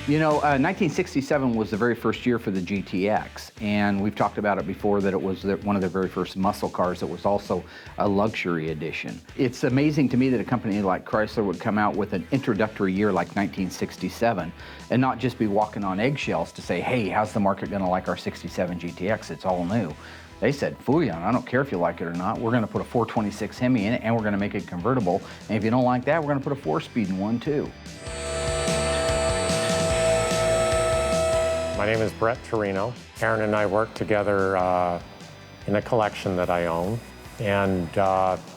You know, 1967 was the very first year for the GTX, and we've talked about it before that it was one of the very first muscle cars that was also a luxury edition. It's amazing to me that a company like Chrysler would come out with an introductory year like 1967 and not just be walking on eggshells to say, hey, how's the market gonna like our 67 GTX? It's all new. They said, Fooyan, I don't care if you like it or not, we're gonna put a 426 Hemi in it and we're gonna make it convertible, and if you don't like that, we're gonna put a 4-speed in one too. My name is Brett Torino. Aaron and I work together in a collection that I own, and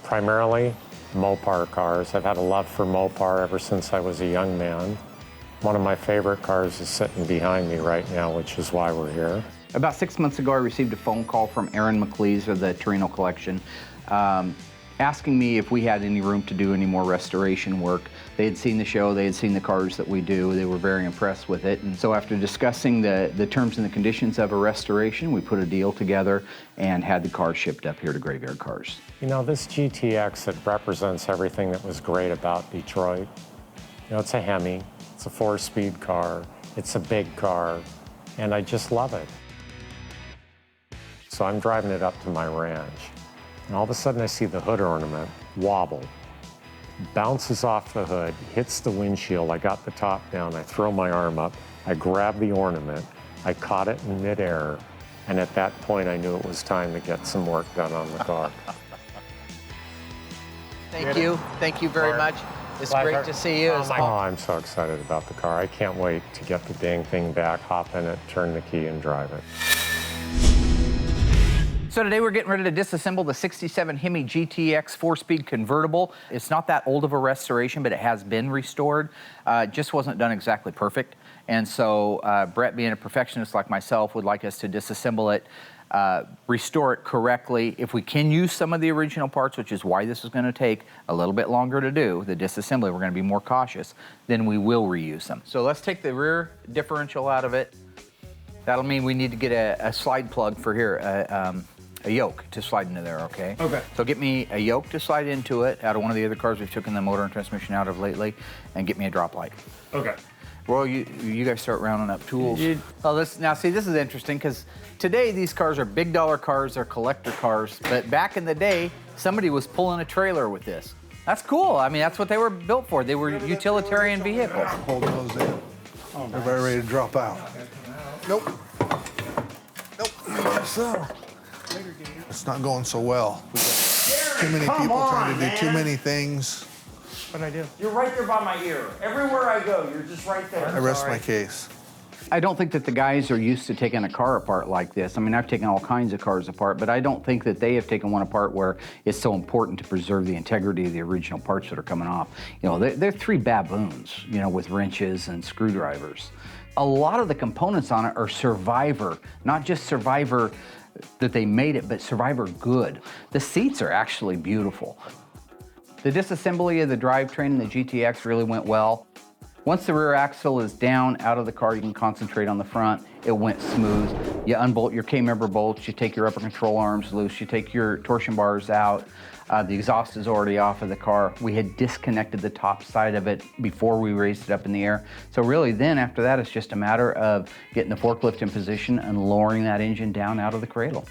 primarily Mopar cars. I've had a love for Mopar ever since I was a young man. One of my favorite cars is sitting behind me right now, which is why we're here. About 6 months ago, I received a phone call from Aaron McLeese of the Torino collection, asking me if we had any room to do any more restoration work. They had seen the show, they had seen the cars that we do, they were very impressed with it. And so after discussing the terms and the conditions of a restoration, we put a deal together and had the car shipped up here to Graveyard Cars. You know, this GTX, it represents everything that was great about Detroit. You know, it's a Hemi, it's a 4-speed car, it's a big car, and I just love it. So I'm driving it up to my ranch, and all of a sudden I see the hood ornament wobble, bounces off the hood, hits the windshield. I got the top down, I throw my arm up, I grab the ornament, I caught it in midair, and at that point I knew it was time to get some work done on the car. Thank you very much. It's great to see you. Oh, I'm so excited about the car. I can't wait to get the dang thing back, hop in it, turn the key, and drive it. So today we're getting ready to disassemble the 67 Hemi GTX 4-speed convertible. It's not that old of a restoration, but it has been restored. It just wasn't done exactly perfect. And so Brett, being a perfectionist like myself, would like us to disassemble it, restore it correctly. If we can use some of the original parts, which is why this is going to take a little bit longer to do, the disassembly, we're going to be more cautious, then we will reuse them. So let's take the rear differential out of it. That'll mean we need to get a slide plug for here, a yoke to slide into there, okay? Okay. So get me a yoke to slide into it out of one of the other cars we've taken the motor and transmission out of lately, and get me a drop light. Okay. Well, you guys start rounding up tools. Oh, now see, this is interesting because today these cars are big dollar cars, they're collector cars, but back in the day, somebody was pulling a trailer with this. That's cool. I mean, that's what they were built for. They were utilitarian vehicles. Holding those in. Everybody ready to drop out? Nope. Nope. So, it's not going so well. Too many people trying to do too many things. What'd I do? You're right there by my ear. Everywhere I go, you're just right there. I rest my case. I don't think that the guys are used to taking a car apart like this. I mean, I've taken all kinds of cars apart, but I don't think that they have taken one apart where it's so important to preserve the integrity of the original parts that are coming off. You know, they're 3 baboons, you know, with wrenches and screwdrivers. A lot of the components on it are Survivor, not just Survivor that they made it, but Survivor good. The seats are actually beautiful. The disassembly of the drivetrain and the GTX really went well. Once the rear axle is down out of the car, you can concentrate on the front. It went smooth. You unbolt your K-member bolts, you take your upper control arms loose, you take your torsion bars out. The exhaust is already off of the car. We had disconnected the top side of it before we raised it up in the air. So really then after that, it's just a matter of getting the forklift in position and lowering that engine down out of the cradle.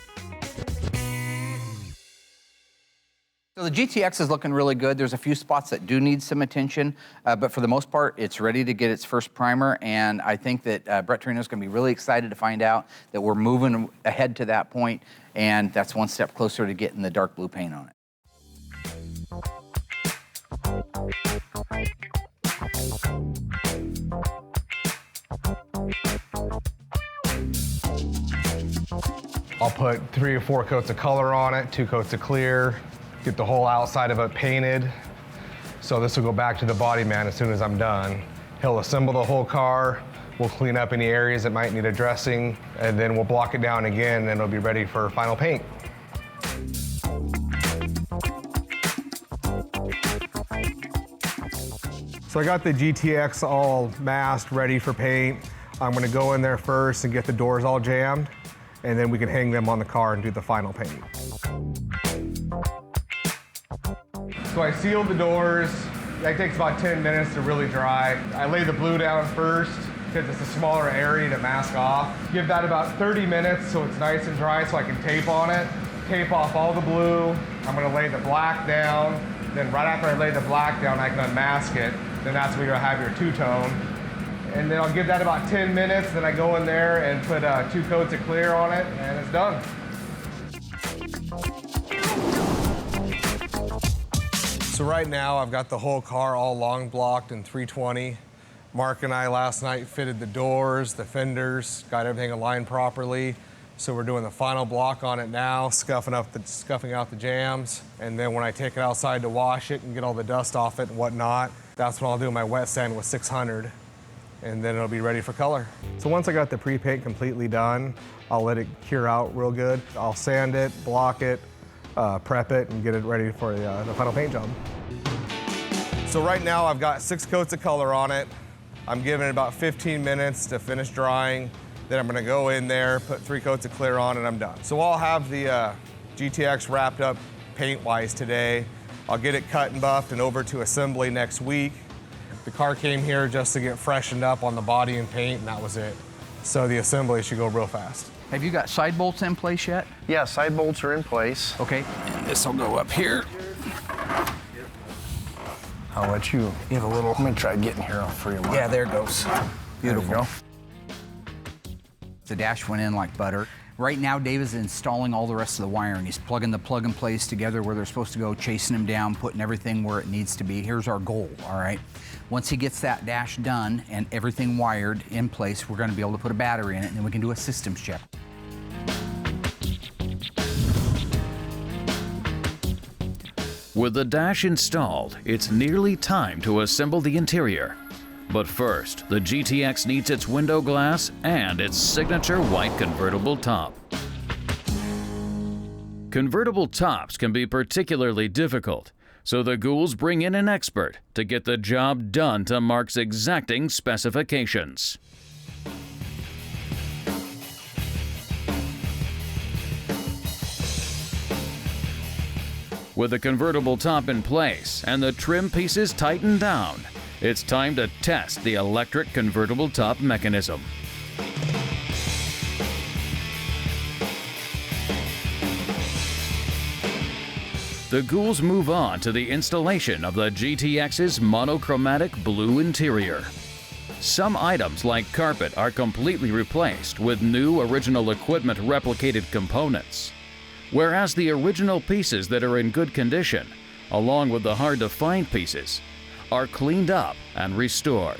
So the GTX is looking really good. There's a few spots that do need some attention, but for the most part, it's ready to get its first primer, and I think that Brett Torino is going to be really excited to find out that we're moving ahead to that point, and that's one step closer to getting the dark blue paint on it. I'll put 3 or 4 coats of color on it, 2 coats of clear, get the whole outside of it painted. So this will go back to the body man as soon as I'm done. He'll assemble the whole car, we'll clean up any areas that might need addressing, and then we'll block it down again, and it'll be ready for final paint. So I got the GTX all masked, ready for paint. I'm gonna go in there first and get the doors all jammed, and then we can hang them on the car and do the final paint. So I sealed the doors. That takes about 10 minutes to really dry. I lay the blue down first, because it's a smaller area to mask off. Give that about 30 minutes so it's nice and dry so I can tape on it. Tape off all the blue. I'm gonna lay the black down. Then right after I lay the black down, I can unmask it. Then that's where you'll have your two-tone. And then I'll give that about 10 minutes. Then I go in there and put 2 coats of clear on it, and it's done. So right now, I've got the whole car all long blocked in 320. Mark and I last night fitted the doors, the fenders, got everything aligned properly. So we're doing the final block on it now, scuffing out the jams. And then when I take it outside to wash it and get all the dust off it and whatnot, that's when I'll do my wet sand with 600. And then it'll be ready for color. So once I got the pre-paint completely done, I'll let it cure out real good. I'll sand it, block it, prep it, and get it ready for the final paint job. So right now I've got 6 coats of color on it. I'm giving it about 15 minutes to finish drying. Then I'm gonna go in there, put 3 coats of clear on, and I'm done. So I'll have the GTX wrapped up paint-wise today. I'll get it cut and buffed and over to assembly next week. The car came here just to get freshened up on the body and paint, and that was it. So the assembly should go real fast. Have you got side bolts in place yet? Yeah, side bolts are in place. Okay, and this will go up here. I'll let you give a little. Let me try getting here on free. Yeah, there it goes. Beautiful. There you go. The dash went in like butter. Right now, Dave is installing all the rest of the wiring. He's plugging the plug and plays together where they're supposed to go, chasing them down, putting everything where it needs to be. Here's our goal, all right? Once he gets that dash done and everything wired in place, we're gonna be able to put a battery in it, and then we can do a systems check. With the dash installed, it's nearly time to assemble the interior. But first, the GTX needs its window glass and its signature white convertible top. Convertible tops can be particularly difficult, so the Ghouls bring in an expert to get the job done to Mark's exacting specifications. With the convertible top in place and the trim pieces tightened down, it's time to test the electric convertible top mechanism. The Ghouls move on to the installation of the GTX's monochromatic blue interior. Some items like carpet are completely replaced with new original equipment replicated components, whereas the original pieces that are in good condition, along with the hard-to-find pieces, are cleaned up and restored.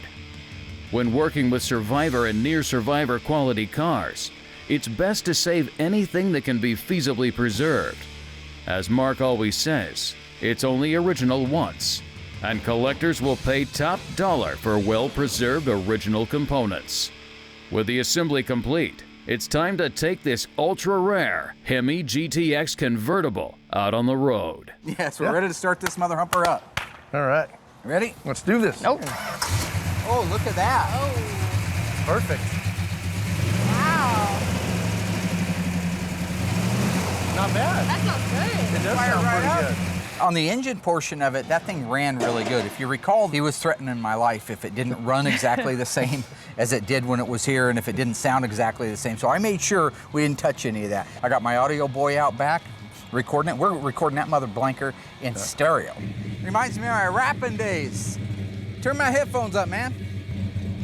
When working with survivor and near-survivor quality cars, it's best to save anything that can be feasibly preserved. As Mark always says, it's only original once, and collectors will pay top dollar for well-preserved original components. With the assembly complete, it's time to take this ultra-rare Hemi GTX convertible out on the road. Yes, we're ready to start this mother humper up. All right. Ready? Let's do this. Nope. Oh, look at that. Oh, Perfect. wow. Not bad. That sounds good. It does Fire sound right pretty up. good. On the engine portion of it, that thing ran really good. If you recall, he was threatening my life if it didn't run exactly the same as it did when it was here, and if it didn't sound exactly the same. So I made sure we didn't touch any of that. I got my audio boy out back, recording it. We're recording that mother blanker in stereo. Reminds me of my rapping days. Turn my headphones up, man.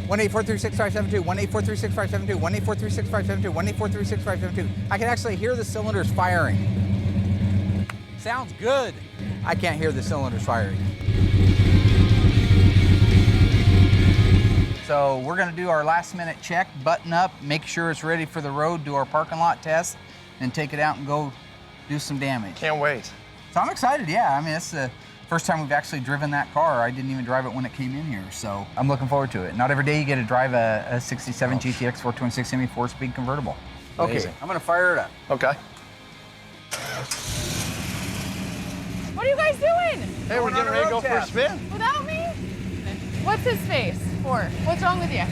1-843-6572, 1-843-6572, 1-843-6572, 1-843-6572. I can actually hear the cylinders firing. Sounds good. I can't hear the cylinders firing. So we're gonna do our last minute check, button up, make sure it's ready for the road, do our parking lot test, and take it out and go do some damage. Can't wait. So I'm excited, yeah. I mean, it's the first time we've actually driven that car. I didn't even drive it when it came in here, so I'm looking forward to it. Not every day you get to drive a 67 GTX 426 Hemi 4-speed convertible. Okay, Amazing. I'm gonna fire it up. Okay. What are you guys doing? Hey, we're getting ready to go for a spin. Without me? What's his face for? What's wrong with you?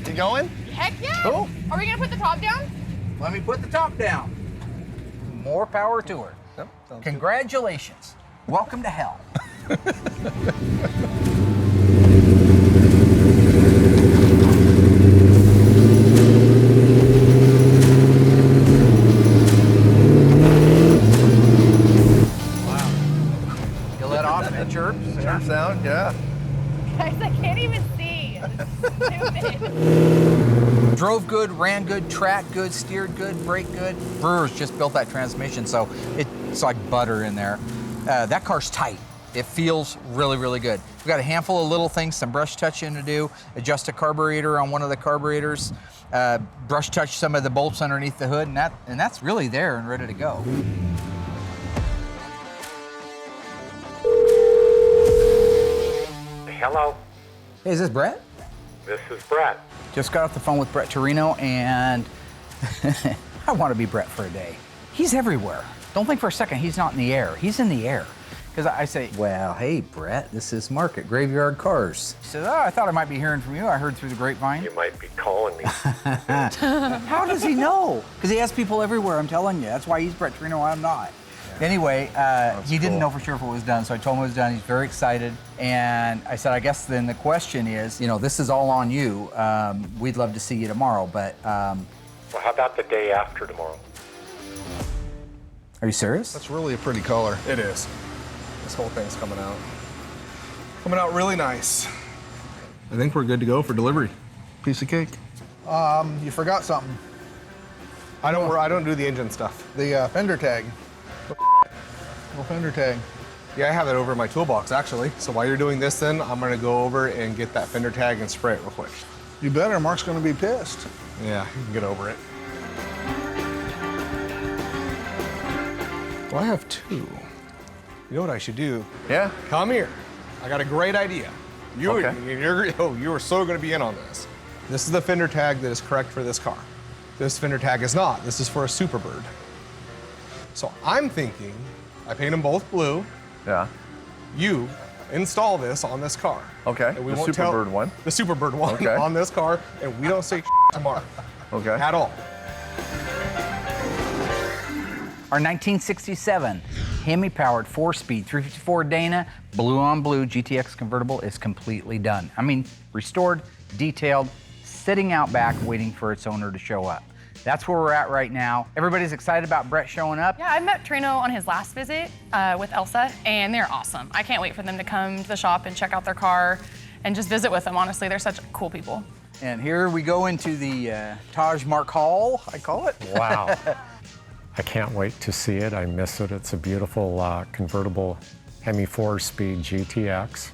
You going? Heck yeah. Cool. Are we gonna put the top down? Let me put the top down. More power to her. Yep. Sounds Congratulations. Welcome to hell. good. Turn sound, yeah. Guys, I can't even see. Stupid. Drove good, ran good, tracked good, steered good, braked good. Brewers just built that transmission, so it's like butter in there. That car's tight. It feels really, really good. We've got a handful of little things, some brush touching to do, adjust a carburetor on one of the carburetors, brush touch some of the bolts underneath the hood, and that's really there and ready to go. Hello, Hey, is this Brett? this is Brett. Just got off the phone with Brett Torino, and I want to be Brett for a day. He's everywhere. Don't think for a second he's not in the air. He's in the air. Because I say, well, hey, Brett, this is Mark at Graveyard Carz. He says, oh, I thought I might be hearing from you. I heard through the grapevine. You might be calling me. How does he know? Because he has people everywhere, I'm telling you. That's why he's Brett Torino, I'm not. Yeah. Anyway, he didn't know for sure if it was done, so I told him it was done. He's very excited. And I said, I guess then the question is, you know, this is all on you. We'd love to see you tomorrow, but... Well, how about the day after tomorrow? Are you serious? That's really a pretty color. It is. This whole thing's coming out. Coming out really nice. I think we're good to go for delivery. Piece of cake. You forgot something. I don't do the engine stuff. The fender tag. Little fender tag. Yeah, I have that over in my toolbox actually. So while you're doing this then, I'm gonna go over and get that fender tag and spray it real quick. You better, Mark's gonna be pissed. Yeah, you can get over it. Well, I have two. You know what I should do? Yeah? Come here. I got a great idea. You are so going to be in on this. This is the fender tag that is correct for this car. This fender tag is not. This is for a Superbird. So I'm thinking, I paint them both blue. Yeah. You install this on this car. Okay. And we The won't Superbird one. The Superbird one Okay. on this car, and we don't say tomorrow. Okay. At all. Our 1967 Hemi-powered 4-speed 354 Dana blue on blue GTX convertible is completely done. I mean, restored, detailed, sitting out back waiting for its owner to show up. That's where we're at right now. Everybody's excited about Brett showing up. Yeah, I met Trino on his last visit with Elsa, and they're awesome. I can't wait for them to come to the shop and check out their car and just visit with them, honestly. They're such cool people. And here we go into the Taj Mahal, I call it. Wow. I can't wait to see it. I miss it. It's a beautiful convertible Hemi 4-speed GTX.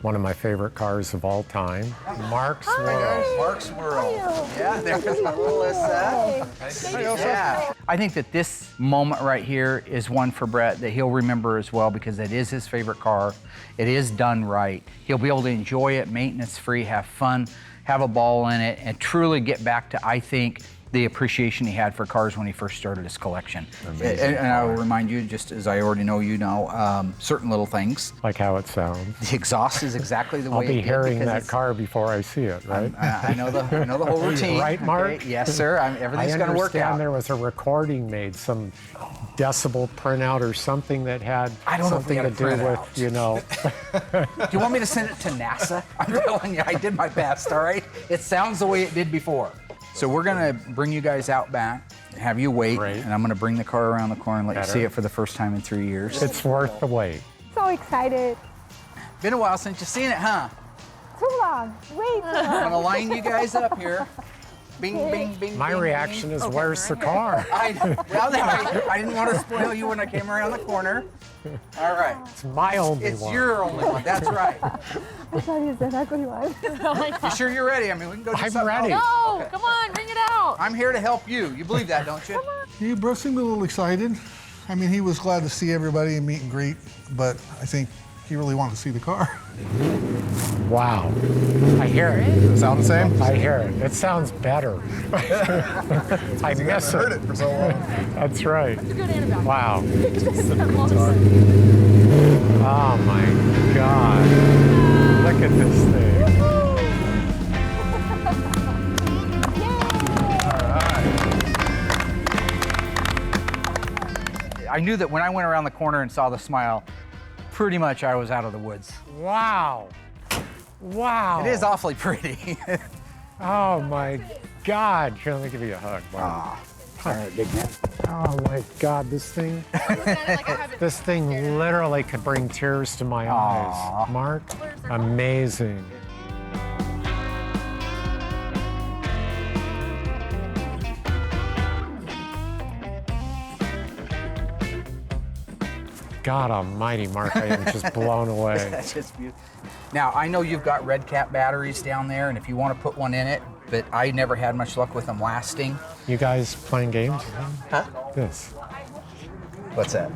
One of my favorite cars of all time. Mark's World. Mark's World. Yeah, there's Melissa. Yeah. I think that this moment right here is one for Brett that he'll remember as well because it is his favorite car. It is done right. He'll be able to enjoy it, maintenance-free, have fun, have a ball in it, and truly get back to, I think, the appreciation he had for cars when he first started his collection. And I will remind you, just as I already know you know, certain little things. Like how it sounds. The exhaust is exactly the way I'll be it hearing did that car before I see it, right? I know the whole routine. Right, Mark? Okay? Yes, sir. Everything's going to work out. I understand there was a recording made, some decibel printout or something that had something to do with, you know. Do you want me to send it to NASA? I'm telling you, I did my best, all right? It sounds the way it did before. So we're gonna bring you guys out back, have you wait, and I'm gonna bring the car around the corner and let you see it for the first time in 3 years. It's worth the wait. So excited. Been a while since you've seen it, huh? Too long. Way too long. I'm gonna line you guys up here. Bing, bing, bing, My bing, reaction bing. is, where's the car? I didn't want to spoil you when I came around the corner. All right. It's my only one. It's your only one, that's right. I thought you said that's what you want. You sure you're ready? I mean, we can go do something. I'm ready. No, come on, bring it out. I'm here to help you. You believe that, don't you? He seemed a little excited. I mean, he was glad to see everybody and meet and greet, but I think he really wanted to see the car. Wow. I hear it. Does it sound the same? I hear it. It sounds better. I miss heard it for so long. That's right. It's good and bad. Wow. Oh my God. Look at this thing. I knew that when I went around the corner and saw the smile, pretty much I was out of the woods. Wow. Wow. It is awfully pretty. Oh my God. Here, let me give you a hug. Wow. All right, big man. Oh my God, this thing, this thing literally could bring tears to my eyes. Mark, amazing. God almighty, Mark, I am just blown away. That's just beautiful. Now, I know you've got red cap batteries down there, and if you want to put one in it, but I never had much luck with them lasting. You guys playing games? Huh? This. What's that?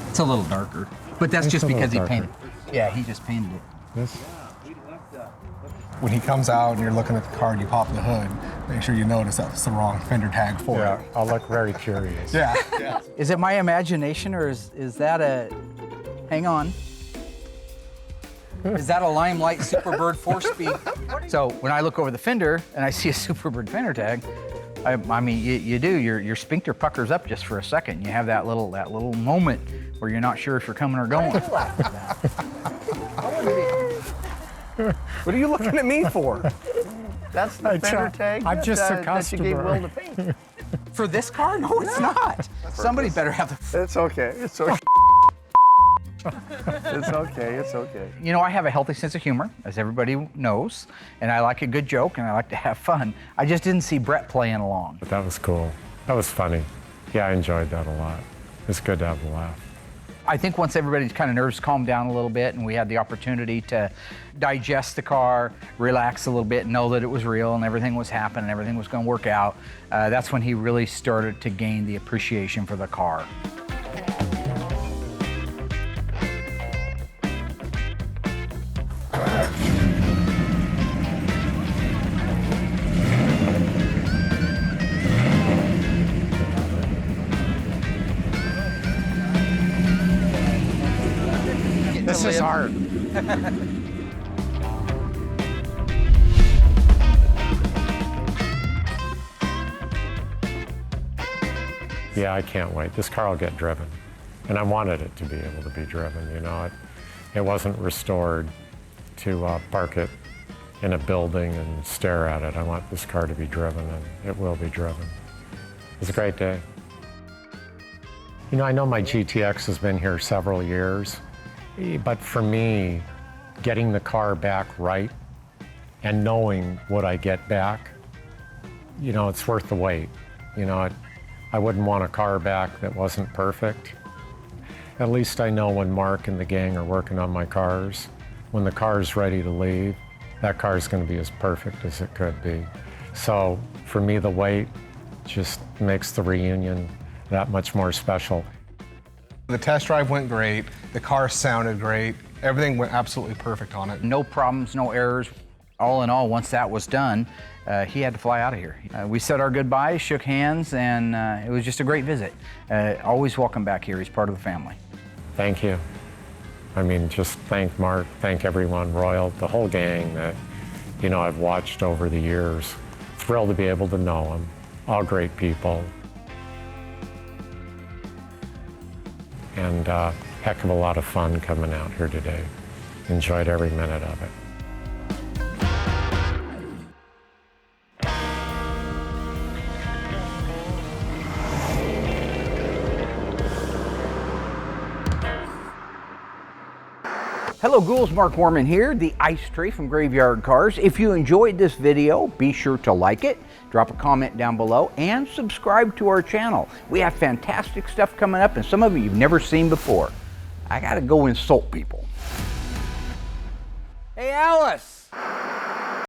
It's a little darker, but that's It's just a little because he darker. painted. Yeah, he just painted it. This. When he comes out and you're looking at the car and you pop the hood, make sure you notice that's the wrong fender tag for Yeah, it. I'll look very curious. Yeah. Is it my imagination, or is that a? Hang on. Is that a Limelight Superbird 4-speed? So when I look over the fender and I see a Superbird fender tag, I mean, you do. Your sphincter puckers up just for a second. You have that little moment where you're not sure if you're coming or going. What are you looking at me for? That's the fender tag I'm just a that you gave Will customer. to paint. For this car? No, it's not. Somebody better have the. It's okay. It's okay. It's okay. It's okay. You know, I have a healthy sense of humor, as everybody knows, and I like a good joke and I like to have fun. I just didn't see Brett playing along. But that was cool. That was funny. Yeah, I enjoyed that a lot. It's good to have a laugh. I think once everybody's kind of nerves calmed down a little bit and we had the opportunity to digest the car, relax a little bit, know that it was real and everything was happening, everything was going to work out, that's when he really started to gain the appreciation for the car. This is hard. Yeah, I can't wait. This car will get driven. And I wanted it to be able to be driven, you know. It wasn't restored to park it in a building and stare at it. I want this car to be driven, and it will be driven. It's a great day. You know, I know my GTX has been here several years, but for me, getting the car back right and knowing what I get back, you know, it's worth the wait. You know, I wouldn't want a car back that wasn't perfect. At least I know when Mark and the gang are working on my cars, when the car's ready to leave, that car's going to be as perfect as it could be. So for me, the wait just makes the reunion that much more special. The test drive went great. The car sounded great. Everything went absolutely perfect on it. No problems, no errors. All in all, once that was done, he had to fly out of here. We said our goodbyes, shook hands, and it was just a great visit. Always welcome back here. He's part of the family. Thank you. I mean, just thank Mark, thank everyone, Royal, the whole gang that, you know, I've watched over the years. Thrilled to be able to know them. All great people. And heck of a lot of fun coming out here today. Enjoyed every minute of it. Hello Ghouls, Mark Warman here, the Ice Tray from Graveyard Cars. If you enjoyed this video, be sure to like it, drop a comment down below, and subscribe to our channel. We have fantastic stuff coming up, and some of it you've never seen before. I gotta go insult people. Hey Alice!